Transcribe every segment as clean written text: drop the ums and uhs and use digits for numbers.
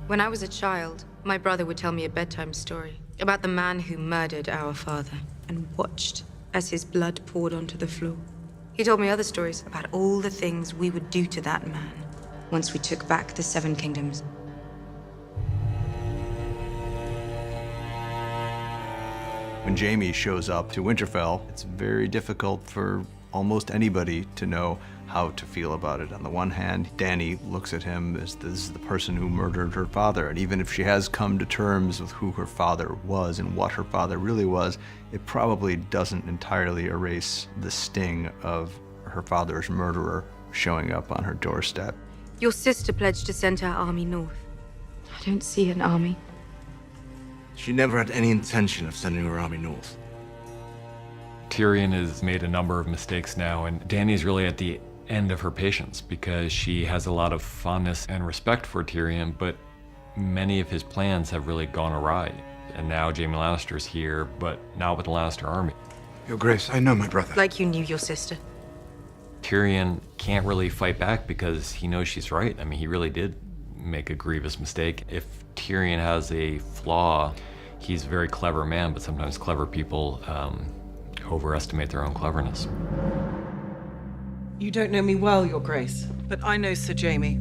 When I was a child, my brother would tell me a bedtime story about the man who murdered our father and watched as his blood poured onto the floor. He told me other stories about all the things we would do to that man once we took back the Seven Kingdoms. When Jaime shows up to Winterfell, it's very difficult for almost anybody to know how to feel about it. On the one hand, Dany looks at him as this is the person who murdered her father, and even if she has come to terms with who her father was and what her father really was, it probably doesn't entirely erase the sting of her father's murderer showing up on her doorstep. Your sister pledged to send her army north. I don't see an army. She never had any intention of sending her army north. Tyrion has made a number of mistakes now, and Dany's really at the end of her patience because she has a lot of fondness and respect for Tyrion, but many of his plans have really gone awry. And now Jaime Lannister's here, but not with the Lannister army. Your Grace, I know my brother. Like you knew your sister. Tyrion can't really fight back because he knows she's right. I mean, he really did make a grievous mistake. If Tyrion has a flaw, he's a very clever man, but sometimes clever people overestimate their own cleverness. You don't know me well, Your Grace, but I know Sir Jaime.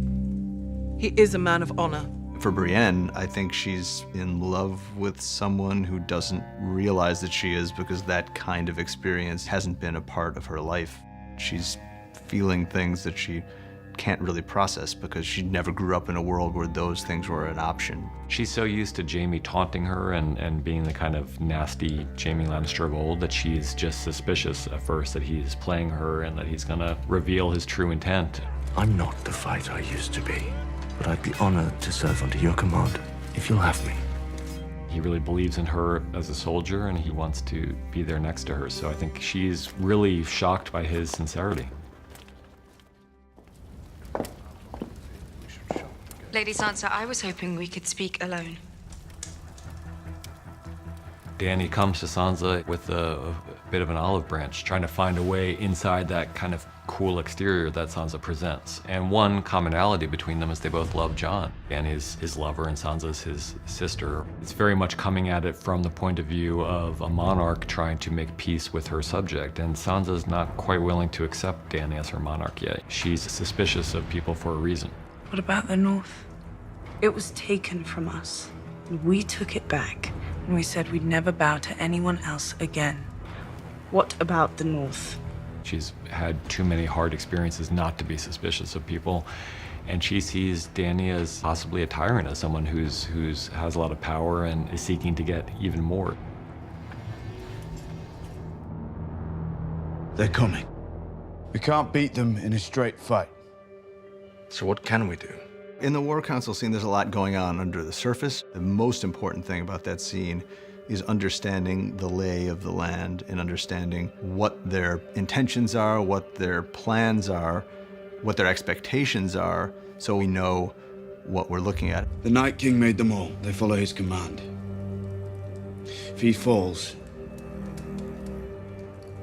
He is a man of honor. For Brienne, I think she's in love with someone who doesn't realize that she is because that kind of experience hasn't been a part of her life. She's feeling things that she can't really process because she never grew up in a world where those things were an option. She's so used to Jaime taunting her and being the kind of nasty Jaime Lannister of old that she's just suspicious at first that he's playing her and that he's gonna reveal his true intent. I'm not the fighter I used to be, but I'd be honored to serve under your command, if you'll have me. He really believes in her as a soldier and he wants to be there next to her, so I think she's really shocked by his sincerity. Lady Sansa, I was hoping we could speak alone. Dany comes to Sansa with a bit of an olive branch, trying to find a way inside that kind of cool exterior that Sansa presents. And one commonality between them is they both love Jon. Dany's his lover and Sansa's his sister. It's very much coming at it from the point of view of a monarch trying to make peace with her subject. And Sansa's not quite willing to accept Dany as her monarch yet. She's suspicious of people for a reason. What about the North? It was taken from us. And we took it back. And we said we'd never bow to anyone else again. What about the North? She's had too many hard experiences not to be suspicious of people. And she sees Dany as possibly a tyrant, as someone who's has a lot of power and is seeking to get even more. They're coming. We can't beat them in a straight fight. So what can we do? In the War Council scene, there's a lot going on under the surface. The most important thing about that scene is understanding the lay of the land and understanding what their intentions are, what their plans are, what their expectations are, so we know what we're looking at. The Night King made them all. They follow his command. If he falls,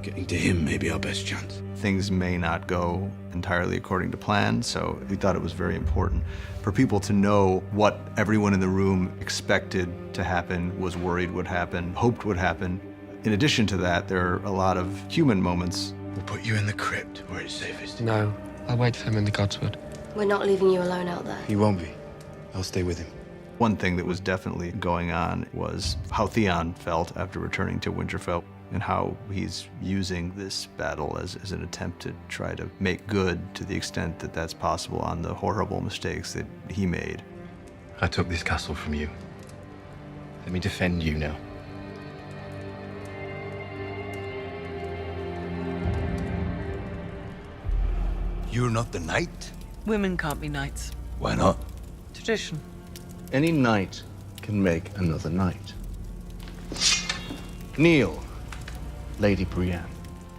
getting to him may be our best chance. Things may not go entirely according to plan, so we thought it was very important for people to know what everyone in the room expected to happen, was worried would happen, hoped would happen. In addition to that, there are a lot of human moments. We'll put you in the crypt where it's safest. No, I'll wait for him in the Godswood. We're not leaving you alone out there. He won't be. I'll stay with him. One thing that was definitely going on was how Theon felt after returning to Winterfell and how he's using this battle as an attempt to try to make good to the extent that that's possible on the horrible mistakes that he made. I took this castle from you. Let me defend you now. You're not the knight? Women can't be knights. Why not? Tradition. Any knight can make another knight. Kneel, Lady Brienne.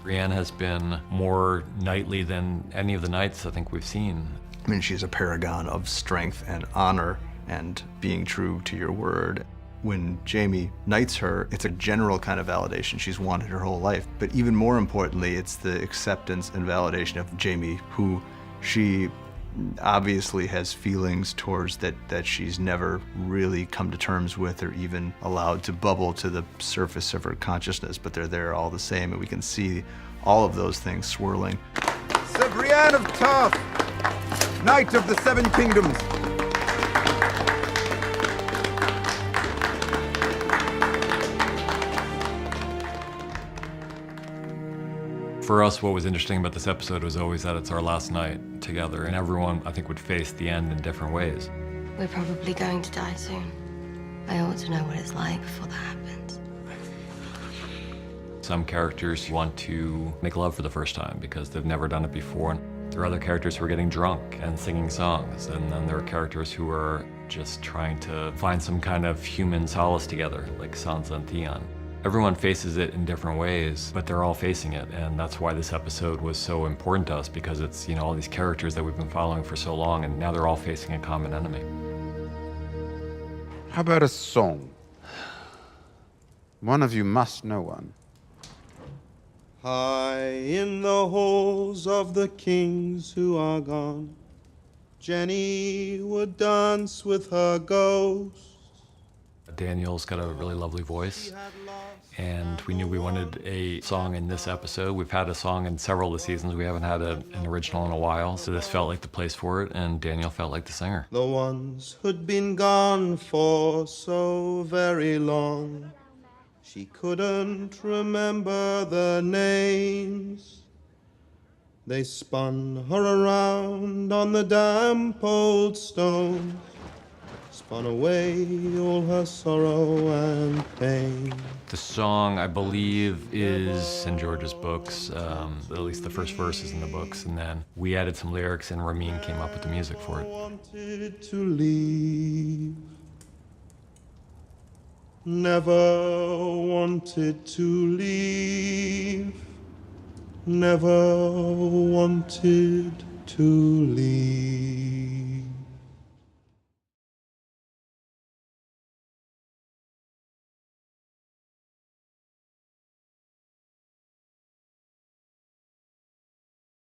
Brienne has been more knightly than any of the knights I think we've seen. I mean, she's a paragon of strength and honor and being true to your word. When Jaime knights her, it's a general kind of validation she's wanted her whole life. But even more importantly, it's the acceptance and validation of Jaime, who she obviously has feelings towards that she's never really come to terms with or even allowed to bubble to the surface of her consciousness, but they're there all the same, and we can see all of those things swirling. Sir Brienne of Tarth, Knight of the Seven Kingdoms. For us, what was interesting about this episode was always that it's our last night together, and everyone, I think, would face the end in different ways. We're probably going to die soon. I ought to know what it's like before that happens. Some characters want to make love for the first time because they've never done it before. There are other characters who are getting drunk and singing songs, and then there are characters who are just trying to find some kind of human solace together, like Sansa and Theon. Everyone faces it in different ways, but they're all facing it, and that's why this episode was so important to us, because it's, you know, all these characters that we've been following for so long, and now they're all facing a common enemy. How about a song? One of you must know one. High in the halls of the kings who are gone, Jenny would dance with her ghost. Daniel's got a really lovely voice, and we knew we wanted a song in this episode. We've had a song in several of the seasons. We haven't had an original in a while, so this felt like the place for it, and Daniel felt like the singer. The ones who'd been gone for so very long, she couldn't remember their names. They spun her around on the damp old stones, spun away all her sorrow and pain. The song, I believe, is in George's books. At least the first verse is in the books, and then we added some lyrics, and Ramin came up with the music for it. Wanted to leave, never wanted to leave, never wanted to leave.